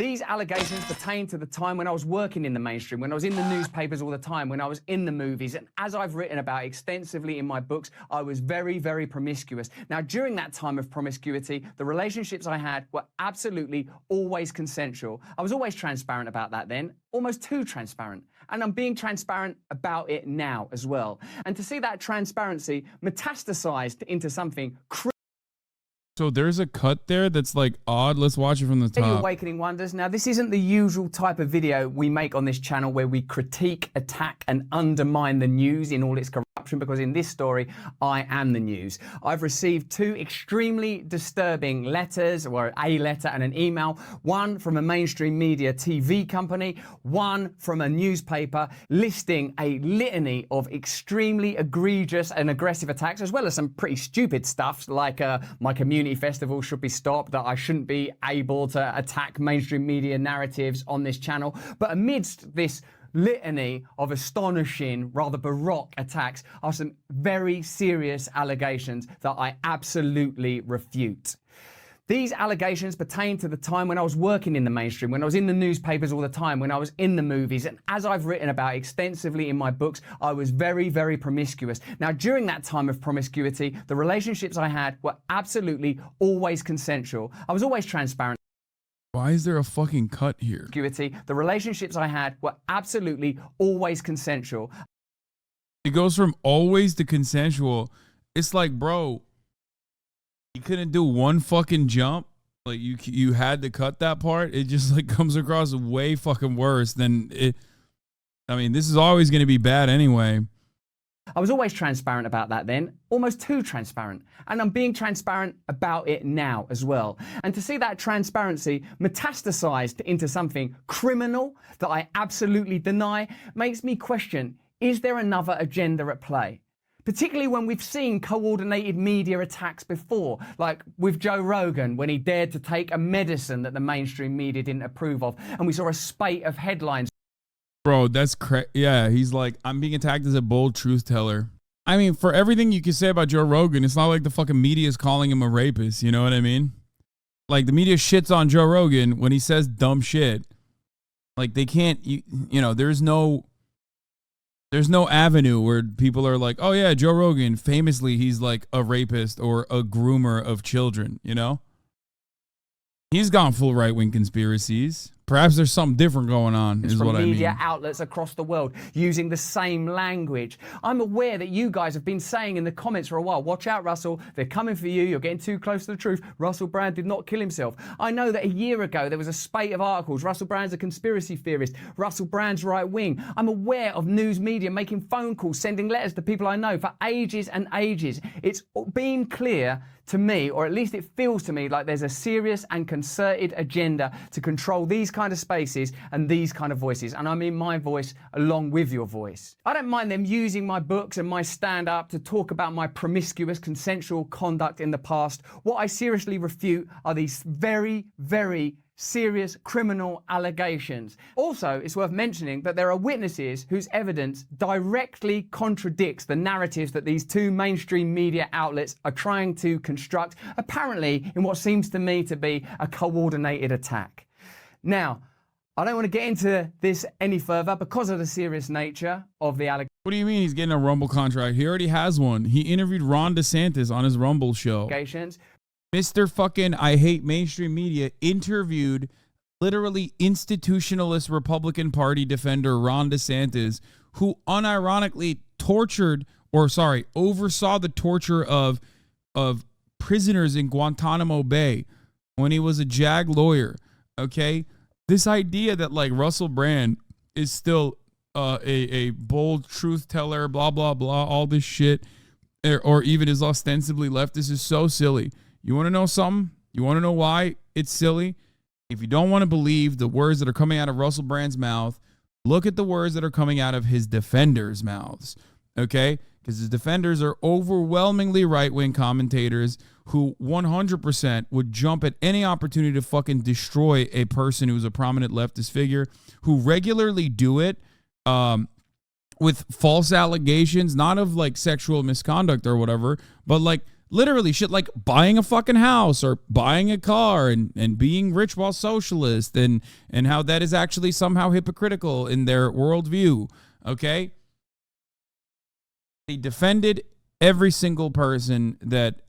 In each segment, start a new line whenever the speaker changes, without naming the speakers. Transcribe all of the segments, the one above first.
These allegations pertain to the time when I was working in the mainstream, when I was in the newspapers all the time, when I was in the movies, and as I've written about extensively in my books, I was very, very promiscuous. Now, during that time of promiscuity, the relationships I had were absolutely always consensual. I was always transparent about that then, almost too transparent. And I'm being transparent about it now as well. And to see that transparency metastasized into something
so there's a cut there that's like odd. Let's watch it from the top.
Awakening wonders. Now, this isn't the usual type of video we make on this channel where we critique, attack, and undermine the news in all its corruption, because in this story, I am the news. I've received two extremely disturbing letters, or a letter and an email, one from a mainstream media TV company, one from a newspaper, listing a litany of extremely egregious and aggressive attacks, as well as some pretty stupid stuff like my community festival should be stopped, that I shouldn't be able to attack mainstream media narratives on this channel. But amidst this litany of astonishing, rather baroque attacks are some very serious allegations that I absolutely refute. These allegations pertain to the time when I was working in the mainstream, when I was in the newspapers all the time, when I was in the movies, and as I've written about extensively in my books, I was very, very promiscuous. Now, during that time of promiscuity, the relationships I had were absolutely always consensual. I was always transparent.
Why is there a fucking cut here?
The relationships I had were absolutely always consensual.
It goes from always to consensual. It's like, bro, you couldn't do one fucking jump. Like you had to cut that part. It just like comes across way fucking worse than it. I mean, this is always going to be bad anyway.
I was always transparent about that then, almost too transparent. And I'm being transparent about it now as well. And to see that transparency metastasized into something criminal that I absolutely deny makes me question, is there another agenda at play? Particularly when we've seen coordinated media attacks before, like with Joe Rogan, when he dared to take a medicine that the mainstream media didn't approve of, and we saw a spate of headlines.
Bro, that's yeah, he's like, I'm being attacked as a bold truth teller. I mean, for everything you can say about Joe Rogan, it's not like the fucking media is calling him a rapist, you know what I mean? Like, the media shits on Joe Rogan when he says dumb shit. Like, they can't, you know, there's no avenue where people are like, oh yeah, Joe Rogan, famously, he's like a rapist or a groomer of children, you know? He's gone full right-wing conspiracies. Perhaps there's something different going on, is what I mean.
Media outlets across the world using the same language. I'm aware that you guys have been saying in the comments for a while, watch out, Russell, they're coming for you, you're getting too close to the truth. Russell Brand did not kill himself. I know that a year ago there was a spate of articles, Russell Brand's a conspiracy theorist, Russell Brand's right-wing. I'm aware of news media making phone calls, sending letters to people I know for ages and ages. It's been clear to me, or at least it feels to me, like there's a serious and concerted agenda to control these kind of spaces and these kind of voices. And I mean my voice along with your voice. I don't mind them using my books and my stand-up to talk about my promiscuous consensual conduct in the past. What I seriously refute are these very, very serious criminal allegations. Also, it's worth mentioning that there are witnesses whose evidence directly contradicts the narratives that these two mainstream media outlets are trying to construct, apparently in what seems to me to be a coordinated attack. Now, I don't want to get into this any further because of the serious nature of the allegations.
What do you mean he's getting a Rumble contract? He already has one. He interviewed Ron DeSantis on his Rumble show. Mr. fucking I hate mainstream media interviewed literally institutionalist Republican Party defender Ron DeSantis, who unironically oversaw the torture of prisoners in Guantanamo Bay when he was a JAG lawyer. Okay, this idea that like Russell Brand is still a bold truth teller, blah blah blah, all this shit, or even is ostensibly leftist is so silly. You want to know something? You want to know why it's silly? If you don't want to believe the words that are coming out of Russell Brand's mouth, look at the words that are coming out of his defenders' mouths, okay? Because his defenders are overwhelmingly right-wing commentators who 100% would jump at any opportunity to fucking destroy a person who's a prominent leftist figure, who regularly do it with false allegations, not of like sexual misconduct or whatever, but like Literally shit like buying a fucking house or buying a car and being rich while socialist and how that is actually somehow hypocritical in their worldview. Okay? They defended every single person that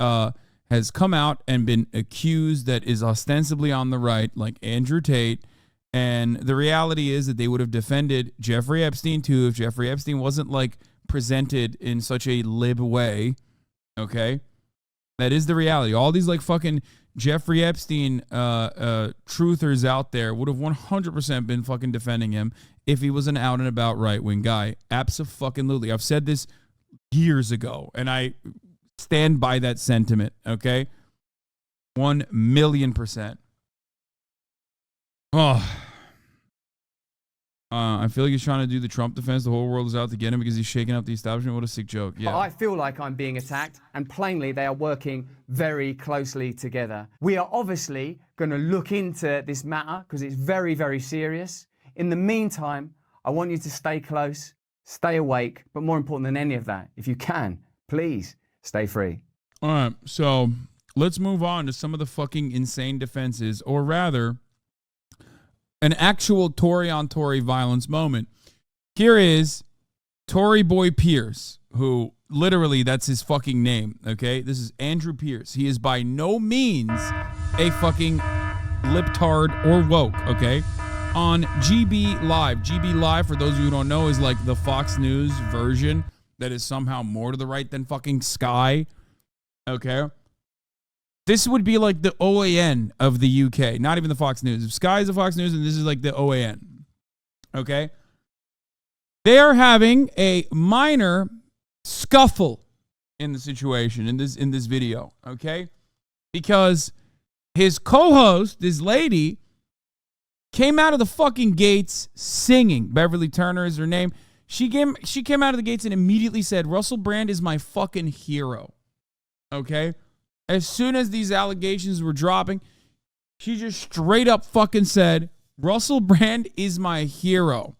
has come out and been accused that is ostensibly on the right, like Andrew Tate. And the reality is that they would have defended Jeffrey Epstein too if Jeffrey Epstein wasn't like presented in such a lib way. Okay? That is the reality. All these like fucking Jeffrey Epstein truthers out there would have 100% been fucking defending him if he was an out and about right wing guy. Abso-fucking-lutely. I've said this years ago, and I stand by that sentiment. Okay, 1,000,000%. Oh. I feel like he's trying to do the Trump defense. The whole world is out to get him because he's shaking up the establishment. What a sick joke. Yeah.
I feel like I'm being attacked, and plainly they are working very closely together. We are obviously going to look into this matter because it's very, very serious. In the meantime, I want you to stay close, stay awake, but more important than any of that, if you can, please stay free.
All right, so let's move on to some of the fucking insane defenses, or rather, an actual Tory on Tory violence moment. Here is Tory Boy Pierce, who literally that's his fucking name, okay? This is Andrew Pierce. He is by no means a fucking liptard or woke, okay? On GB Live. GB Live, for those of you who don't know, is like the Fox News version that is somehow more to the right than fucking Sky, okay? This would be like the OAN of the UK, not even the Fox News. If Sky is the Fox News, and this is like the OAN. Okay? They are having a minor scuffle in the situation, in this video, okay? Because his co-host, this lady, came out of the fucking gates singing. Beverly Turner is her name. She came out of the gates and immediately said, Russell Brand is my fucking hero. Okay? As soon as these allegations were dropping, she just straight up fucking said, Russell Brand is my hero.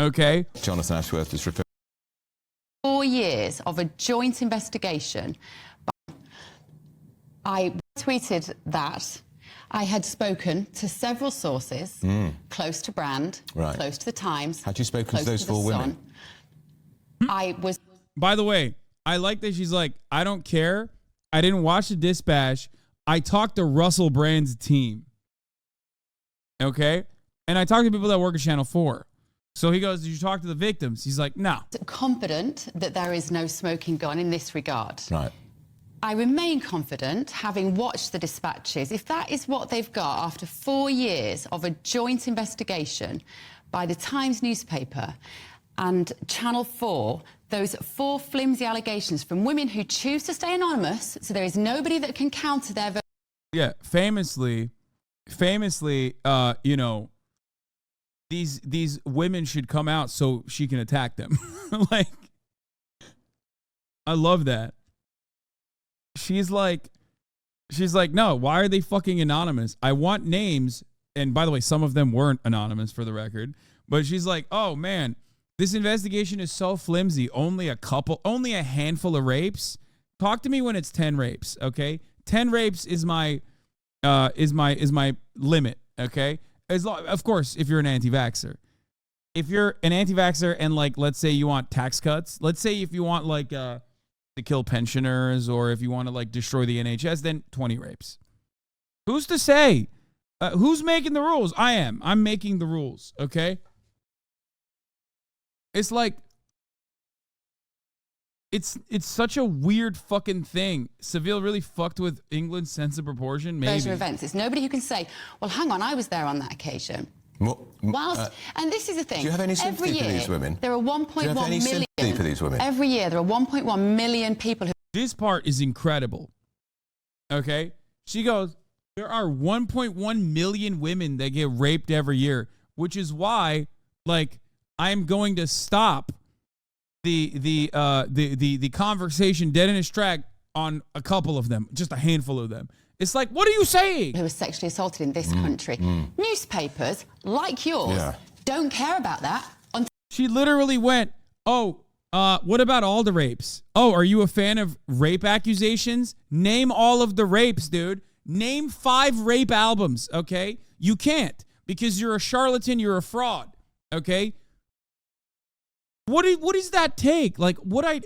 Okay?
Jonathan Ashworth is referring.
4 years of a joint investigation. I tweeted that I had spoken to several sources close to Brand, close to the Times.
Had you spoken to those four women?
I was.
By the way, I like that she's like, I don't care. I didn't watch the Dispatch. I talked to Russell Brand's team. Okay? And I talked to people that work at Channel 4. So he goes, did you talk to the victims? He's like, no.
Confident that there is no smoking gun in this regard.
Right.
I remain confident, having watched the dispatches, if that is what they've got after 4 years of a joint investigation by the Times newspaper and Channel 4, those 4 flimsy allegations from women who choose to stay anonymous, so there is nobody that can counter their...
Yeah, famously, you know, these women should come out so she can attack them. Like, I love that. She's like, no, why are they fucking anonymous? I want names. And by the way, some of them weren't anonymous for the record. But she's like, oh man, this investigation is so flimsy. Only a handful of rapes. Talk to me when it's 10 rapes, okay? 10 rapes is my limit, okay? Of course, if you're an anti-vaxxer. If you're an anti-vaxxer and like, let's say you want tax cuts. Let's say if you want like to kill pensioners or if you want to like destroy the NHS, then 20 rapes. Who's to say? Who's making the rules? I am. I'm making the rules, okay? It's like, it's such a weird fucking thing. Seville really fucked with England's sense of proportion, maybe.
Version of events. It's nobody who can say, well, hang on, I was there on that occasion. And this is the thing.
Do you have any sympathy for these women?
There are 1.1 million.
Do you have any sympathy for these women?
Every year, there are 1.1 million people who...
This part is incredible. Okay? She goes, there are 1.1 million women that get raped every year, which is why, like, I'm going to stop the conversation dead in its track on a couple of them, just a handful of them. It's like, what are you saying?
Who was sexually assaulted in this country. Newspapers, like yours, don't care about that.
She literally went, oh, What about all the rapes? Oh, are you a fan of rape accusations? Name all of the rapes, dude. Name 5 rape albums, okay? You can't because you're a charlatan, you're a fraud, okay? What does that take? Like, what I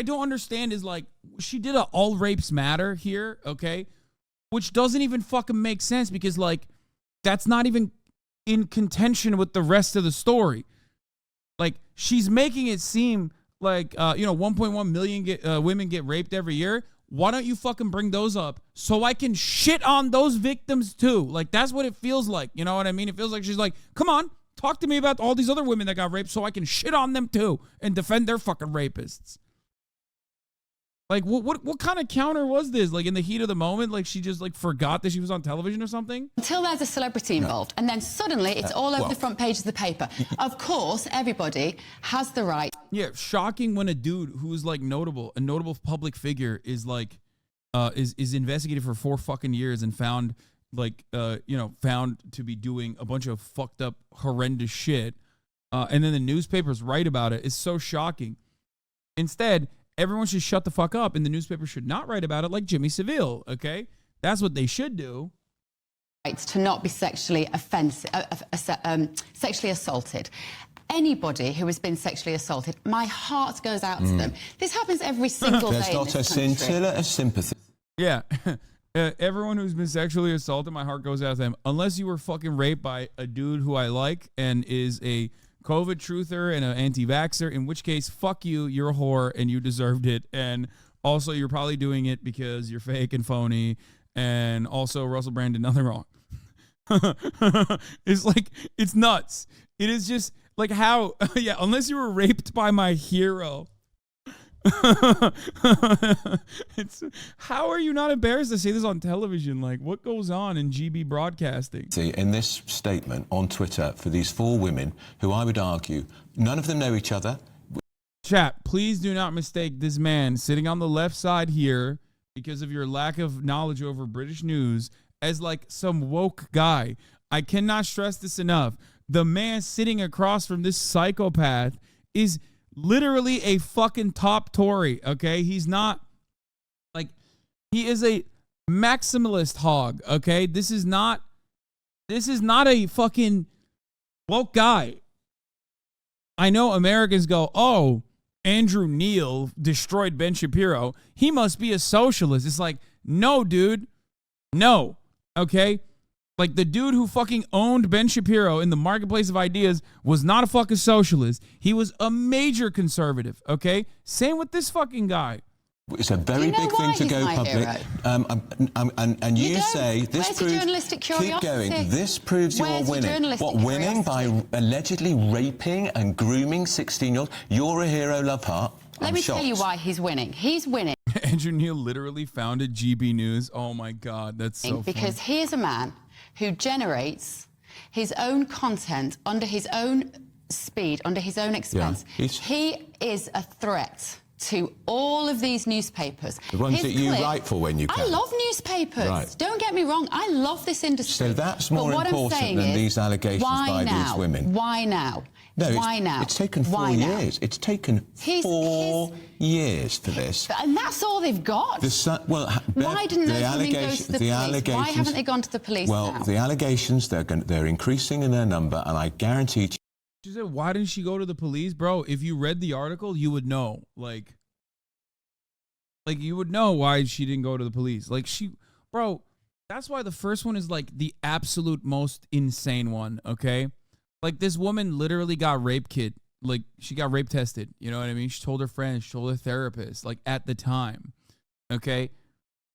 don't understand is, like, she did a all rapes matter here, okay? Which doesn't even fucking make sense because, like, that's not even in contention with the rest of the story. Like, she's making it seem like, 1.1 million women get raped every year. Why don't you fucking bring those up so I can shit on those victims too? Like, that's what it feels like. You know what I mean? It feels like she's like, come on, talk to me about all these other women that got raped so I can shit on them too and defend their fucking rapists. Like, what kind of counter was this? Like, in the heat of the moment, like, she just, like, forgot that she was on television or something?
Until there's a celebrity involved, and then suddenly it's all over the front page of the paper. Of course, everybody has the right.
Yeah, shocking when a dude who's, like, a notable public figure is, like, is investigated for 4 fucking years and found, like, found to be doing a bunch of fucked up, horrendous shit, and then the newspapers write about it. It's so shocking. Instead, everyone should shut the fuck up, and the newspaper should not write about it like Jimmy Savile, okay? That's what they should do.
To not be sexually sexually assaulted. Anybody who has been sexually assaulted, my heart goes out to them. This happens every single day.
There's not a scintilla of sympathy.
Yeah. Everyone who's been sexually assaulted, my heart goes out to them. Unless you were fucking raped by a dude who I like and is a COVID truther and an anti-vaxxer, in which case, fuck you, you're a whore and you deserved it. And also, you're probably doing it because you're fake and phony. And also, Russell Brand did nothing wrong. It's like, it's nuts. It is just like how, yeah, unless you were raped by my hero. It's how are you not embarrassed to say this on television? Like, what goes on in GB broadcasting?
See, in this statement on Twitter for these 4 women who I would argue none of them know each other.
Chat, please do not mistake this man sitting on the left side here because of your lack of knowledge over British news as like some woke guy. I cannot stress this enough. The man sitting across from this psychopath is literally a fucking top Tory, okay? He's not, like, he is a maximalist hog, okay? This is not a fucking woke guy. I know Americans go, oh, Andrew Neil destroyed Ben Shapiro. He must be a socialist. It's like, no, dude. No, okay? Like, the dude who fucking owned Ben Shapiro in the marketplace of ideas was not a fucking socialist. He was a major conservative, okay? Same with this fucking guy.
It's a very big thing to go public. And you say this
Where's
proves...
your journalistic curiosity?
Keep going. This proves you're
Where's your
winning.
journalistic
What, winning by
curiosity?
allegedly raping and grooming 16-year-olds? You're a hero, love heart.
Let me tell you why he's winning. He's winning.
Andrew Neil literally founded GB News. Oh, my God. That's so funny.
Because he is a man who generates his own content under his own speed, under his own expense.
Yeah,
he is a threat to all of these newspapers.
The ones that you write for when you can.
I love newspapers.
Right.
Don't get me wrong. I love this industry.
So that's more important than these allegations by these women.
Why now?
No,
why now?
It's taken 4 years. It's taken 4 years for this.
And that's all they've got. Why didn't those women go to the police? Why haven't they gone to the police now?
Well, the allegations, they're increasing in their number, and I guarantee...
She said, why didn't she go to the police? Bro, if you read the article, you would know. Like you would know why she didn't go to the police. Like, bro, that's why the first one is, like, the absolute most insane one, okay? Like, this woman literally got rape kit. Like, she got rape tested. You know what I mean? She told her friends, she told her therapist, like, at the time, okay?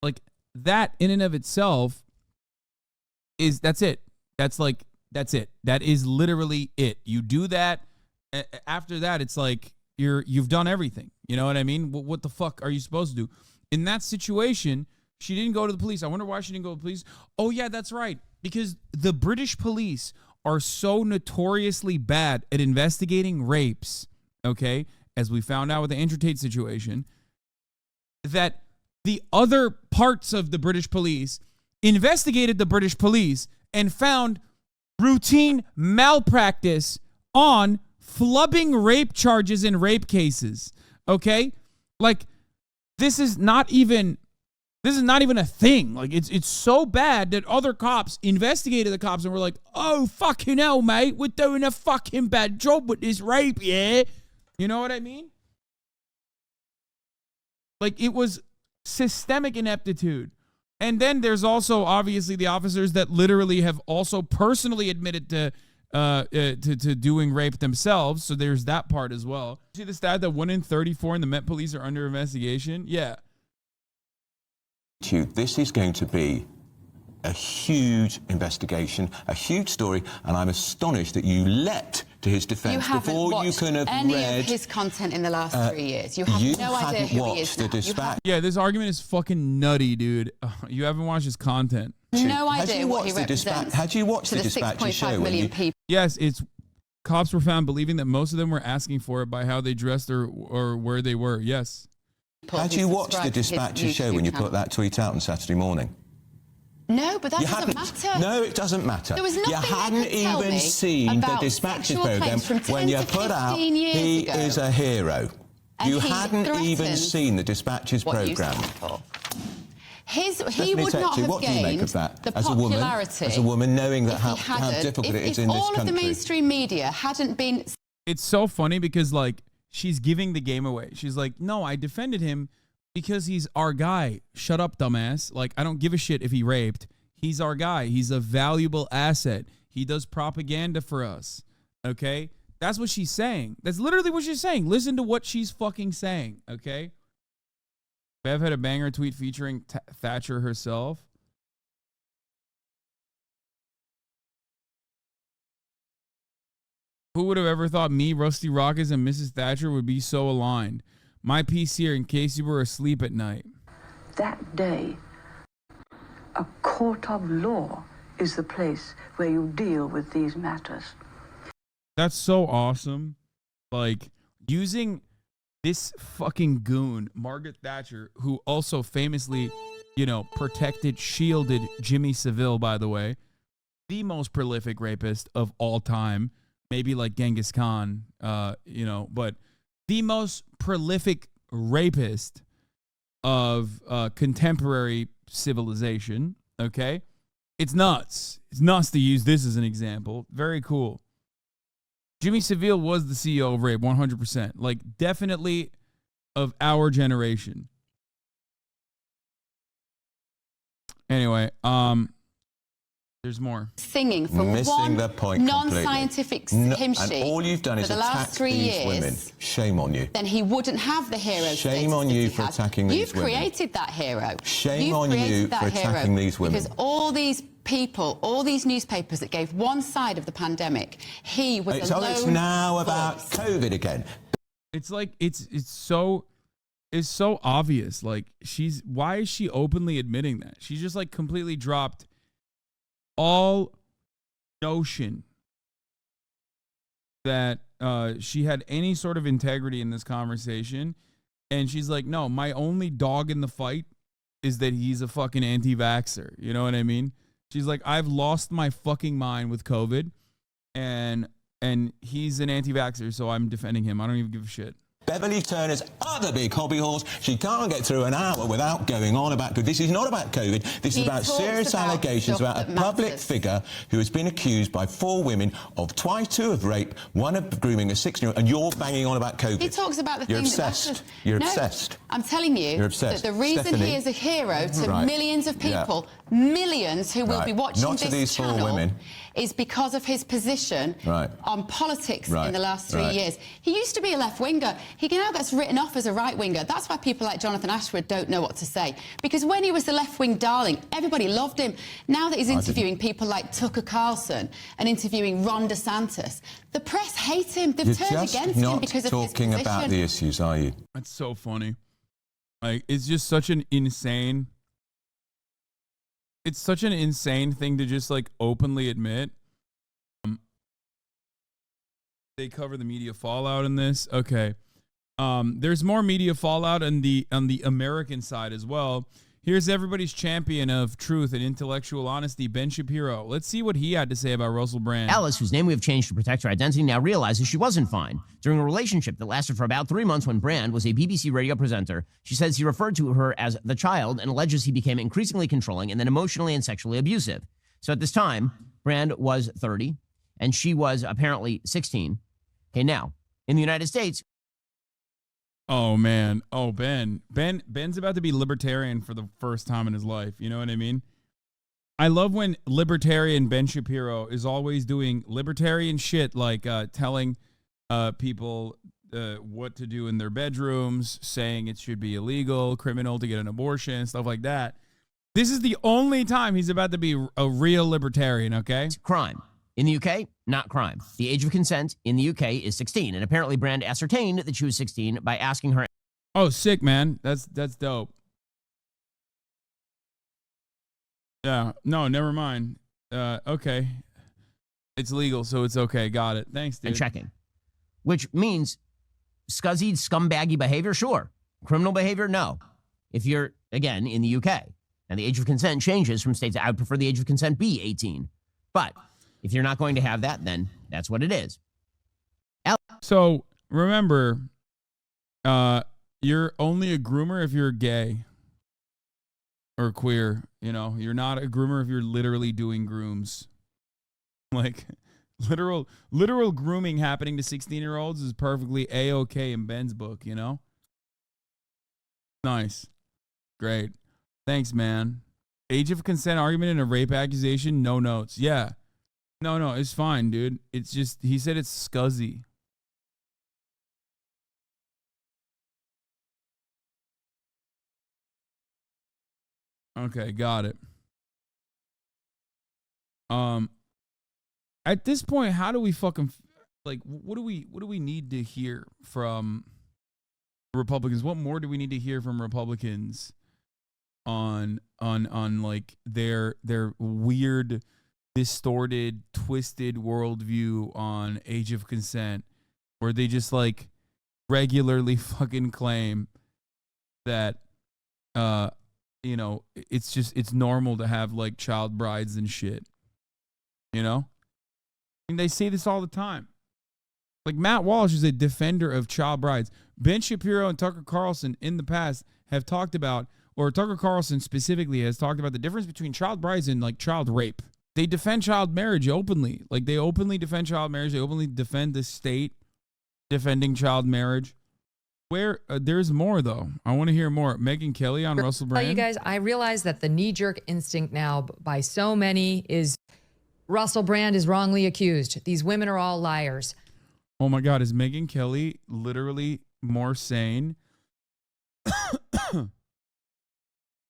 Like, that in and of itself that's it. That's it. That is literally it. You do that. After that, it's like you've done everything. You know what I mean? What the fuck are you supposed to do? In that situation, she didn't go to the police. I wonder why she didn't go to the police. Oh, yeah, that's right. Because the British police are so notoriously bad at investigating rapes, okay, as we found out with the Andrew Tate situation, that the other parts of the British police investigated the British police and found routine malpractice on flubbing rape charges in rape cases. Okay? Like, this is not even a thing. Like, it's so bad that other cops investigated the cops and were like, oh, fucking hell, mate, we're doing a fucking bad job with this rape, yeah? You know what I mean? Like, it was systemic ineptitude. And then there's also obviously the officers that literally have also personally admitted to doing rape themselves. So there's that part as well. See the stat that 1 in 34 in the Met Police are under investigation? Yeah.
This is going to be a huge investigation, a huge story, and I'm astonished that you leapt to his defence before you can have
any
read
of his content in the last 3 years. You have no idea who he is now.
Dispatch.
Yeah, this argument is fucking nutty, dude. You haven't watched his content.
No idea what he represents.
Had you watched the Dispatch's show?
6.5 million people.
Yes, it's cops were found believing that most of them were asking for it by how they dressed or where they were. Yes.
Had you watched the Dispatch's show when you put that tweet out on Saturday morning?
No, but that doesn't matter.
No, it doesn't matter.
There was nothing
you hadn't even seen the Dispatch's programme when you put out he is a hero. You hadn't even seen the Dispatch's programme.
He would not have
what do you make
gained
of that?
the
As a woman, knowing that how difficult it is in this country.
If all of the mainstream media hadn't been...
It's so funny because, like, she's giving the game away. She's like, no, I defended him because he's our guy. Shut up, dumbass. Like, I don't give a shit if he raped. He's our guy. He's a valuable asset. He does propaganda for us. Okay? That's what she's saying. That's literally what she's saying. Listen to what she's fucking saying. Okay? Bev had a banger tweet featuring Thatcher herself. Who would have ever thought me, Rusty Rockets, and Mrs. Thatcher would be so aligned? My piece here in case you were asleep at night.
That day, a court of law is the place where you deal with these matters.
That's so awesome. Like, using this fucking goon, Margaret Thatcher, who also famously, you know, protected, shielded Jimmy Savile, by the way, the most prolific rapist of all time. Maybe like Genghis Khan, you know, but the most prolific rapist of contemporary civilization, okay? It's nuts. It's nuts to use this as an example. Very cool. Jimmy Savile was the CEO of rape, 100%. Like, definitely of our generation. Anyway, there's more.
Singing from
Missing the point
non-scientific hymn sheet
and all you've done is
for the last 3
these
years,
women. Shame on you.
Then he wouldn't have the hero.
Shame on you for attacking these women.
You've created that hero.
Shame on you for attacking these women.
Because all these people, all these newspapers that gave one side of the pandemic, he was alone.
It's now about COVID again.
It's like it's so obvious. Like, why is she openly admitting that? She just like completely dropped all notion that she had any sort of integrity in this conversation. And she's like, no, my only dog in the fight is that he's a fucking anti-vaxxer. You know what I mean? She's like, I've lost my fucking mind with COVID, and he's an anti-vaxxer, so I'm defending him. I don't even give a shit.
Beverly Turner's other big hobby horse. She can't get through an hour without going on about COVID. This is not about COVID. This is about serious allegations about a public figure who has been accused by 4 women of two of rape, one of grooming a 6-year-old, and you're banging on about COVID.
He talks about the things that matters.
You're
no,
obsessed.
I'm telling you that the reason
Stephanie,
he is a hero to millions of people, millions who will be watching
not
this
these
channel,
4 women.
is because of his position on politics in the last 3 years. He used to be a left-winger. He now gets written off as a right-winger. That's why people like Jonathan Ashford don't know what to say. Because when he was the left-wing darling, everybody loved him. Now that he's interviewing people like Tucker Carlson and interviewing Ron DeSantis, the press hates him. They've turned against him because of his position.
You're just not talking about the issues, are you?
That's so funny. Like, it's just such an insane... It's such an insane thing to just, like, openly admit. They cover the media fallout in this. Okay. There's more media fallout on the American side as well. Here's everybody's champion of truth and intellectual honesty, Ben Shapiro. Let's see what he had to say about Russell Brand.
Alice, whose name we have changed to protect her identity, now realizes she wasn't fine. During a relationship that lasted for about 3 months when Brand was a BBC radio presenter, she says he referred to her as the child and alleges he became increasingly controlling and then emotionally and sexually abusive. So at this time, Brand was 30 and she was apparently 16. Okay, now, in the United States,
Oh, man. Oh, Ben's about to be libertarian for the first time in his life. You know what I mean? I love when libertarian Ben Shapiro is always doing libertarian shit, like telling people what to do in their bedrooms, saying it should be illegal, criminal to get an abortion, stuff like that. This is the only time he's about to be a real libertarian, okay?
crime. In the UK, not crime. The age of consent in the UK is 16, and apparently Brand ascertained that she was 16 by asking her.
Oh, sick, man. That's dope. Yeah. No, never mind. Okay. It's legal, so it's okay. Got it. Thanks, dude.
And checking, which means scuzzy, scumbaggy behavior, sure. Criminal behavior, no. If you're, again, in the UK, and the age of consent changes from states, I would prefer the age of consent be 18. But if you're not going to have that, then that's what it is.
So remember, you're only a groomer if you're gay or queer. You know, you're not a groomer if you're literally doing grooms. Like literal grooming happening to 16-year-olds is perfectly A-okay in Ben's book, you know? Nice. Great. Thanks, man. Age of consent argument in a rape accusation, no notes. Yeah. No, it's fine, dude. It's just, he said it's scuzzy. Okay, got it. At this point, how do we fucking, like, what do we need to hear from Republicans? What more do we need to hear from Republicans on like their weird, distorted, twisted worldview on age of consent, where they just like regularly fucking claim that you know, it's normal to have like child brides and shit, you know? I mean, they say this all the time. Like, Matt Walsh is a defender of child brides. Ben Shapiro and Tucker Carlson in the past have talked about, or Tucker Carlson specifically has talked about the difference between child brides and like child rape. They defend child marriage openly. Like, they openly defend child marriage. They openly defend the state defending child marriage. Where there's more, though. I want to hear more. Meghan Kelly on Russell Brand.
You guys, I realize that the knee-jerk instinct now by so many is Russell Brand is wrongly accused. These women are all liars.
Oh my God, is Meghan Kelly literally more sane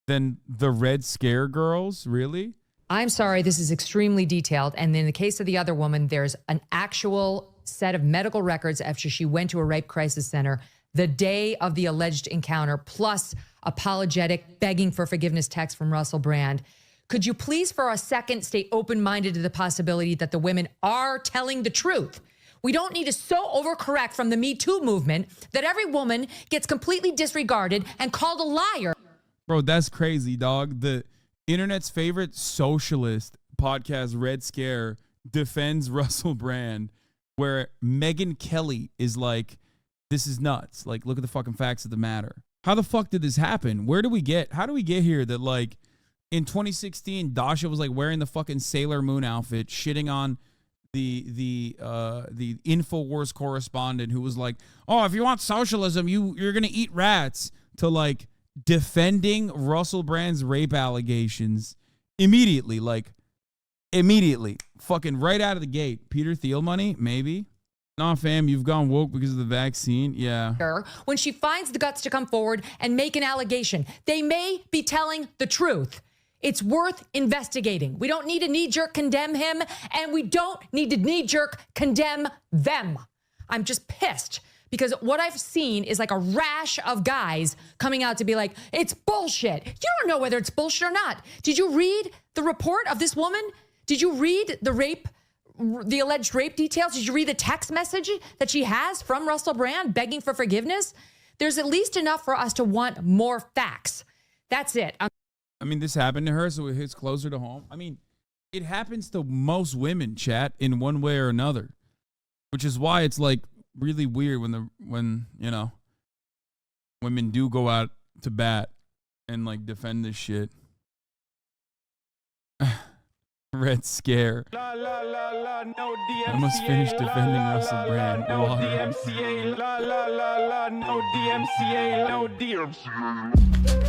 than the Red Scare girls? Really?
I'm sorry, this is extremely detailed. And in the case of the other woman, there's an actual set of medical records after she went to a rape crisis center the day of the alleged encounter, plus apologetic, begging for forgiveness text from Russell Brand. Could you please, for a second, stay open-minded to the possibility that the women are telling the truth? We don't need to so overcorrect from the Me Too movement that every woman gets completely disregarded and called a liar.
Bro, that's crazy, dog. The internet's favorite socialist podcast, Red Scare, defends Russell Brand, where Meghan Kelly is like, this is nuts. Like, look at the fucking facts of the matter. How the fuck did this happen? How do we get here that, like, in 2016, Dasha was like wearing the fucking Sailor Moon outfit, shitting on the InfoWars correspondent who was like, oh, if you want socialism, you're gonna eat rats, to like defending Russell Brand's rape allegations immediately, fucking right out of the gate. Peter Thiel money, maybe. Nah, fam, you've gone woke because of the vaccine. Yeah.
When she finds the guts to come forward and make an allegation, they may be telling the truth. It's worth investigating. We don't need to knee-jerk condemn him, and we don't need to knee-jerk condemn them. I'm just pissed because what I've seen is like a rash of guys coming out to be like, it's bullshit. You don't know whether it's bullshit or not. Did you read the report of this woman? Did you read the alleged rape details? Did you read the text message that she has from Russell Brand begging for forgiveness? There's at least enough for us to want more facts. That's it.
I mean, this happened to her, so it hits closer to home. I mean, it happens to most women, chat, in one way or another, which is why it's like really weird when you know, women do go out to bat and like defend this shit. Red scare. I must finish defending Russell Brand.
No DMCA, no DMCA.